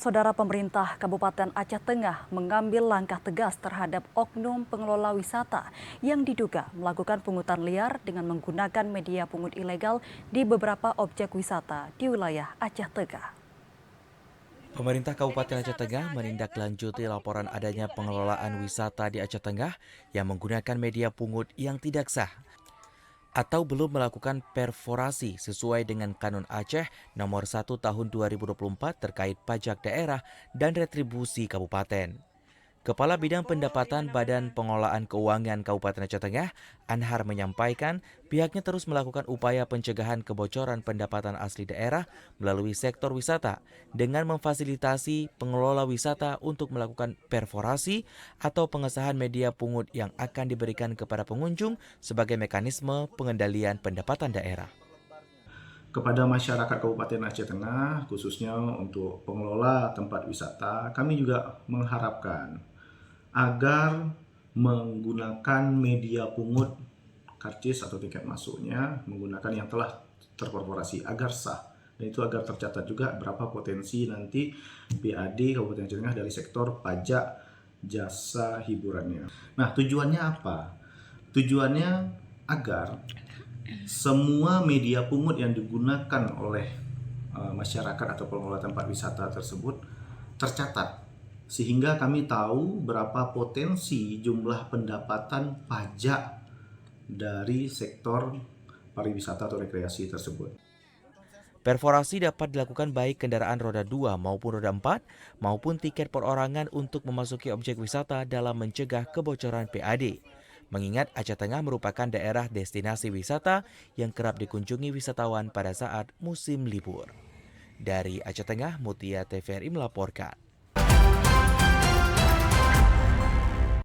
Saudara, pemerintah Kabupaten Aceh Tengah mengambil langkah tegas terhadap oknum pengelola wisata yang diduga melakukan pungutan liar dengan menggunakan media pungut ilegal di beberapa objek wisata di wilayah Aceh Tengah. Pemerintah Kabupaten Aceh Tengah menindaklanjuti laporan adanya pengelolaan wisata di Aceh Tengah yang menggunakan media pungut yang tidak sah atau belum melakukan perforasi sesuai dengan Kanun Aceh Nomor 1 Tahun 2024 terkait pajak daerah dan retribusi kabupaten. Kepala Bidang Pendapatan Badan Pengelolaan Keuangan Kabupaten Aceh Tengah, Anhar menyampaikan pihaknya terus melakukan upaya pencegahan kebocoran pendapatan asli daerah melalui sektor wisata dengan memfasilitasi pengelola wisata untuk melakukan perforasi atau pengesahan media pungut yang akan diberikan kepada pengunjung sebagai mekanisme pengendalian pendapatan daerah. Kepada masyarakat Kabupaten Aceh Tengah, khususnya untuk pengelola tempat wisata, kami juga mengharapkan agar menggunakan media pungut karcis atau tiket masuknya menggunakan yang telah terkorporasi agar sah, dan itu agar tercatat juga berapa potensi nanti PAD Kabupaten Aceh Tengah dari sektor pajak jasa hiburannya. Nah, tujuannya apa? Tujuannya agar semua media pungut yang digunakan oleh masyarakat atau pengelola tempat wisata tersebut tercatat, sehingga kami tahu berapa potensi jumlah pendapatan pajak dari sektor pariwisata atau rekreasi tersebut. Perforasi dapat dilakukan baik kendaraan roda 2 maupun roda 4 maupun tiket perorangan untuk memasuki objek wisata dalam mencegah kebocoran PAD. Mengingat Aceh Tengah merupakan daerah destinasi wisata yang kerap dikunjungi wisatawan pada saat musim libur. Dari Aceh Tengah, Mutia TVRI melaporkan.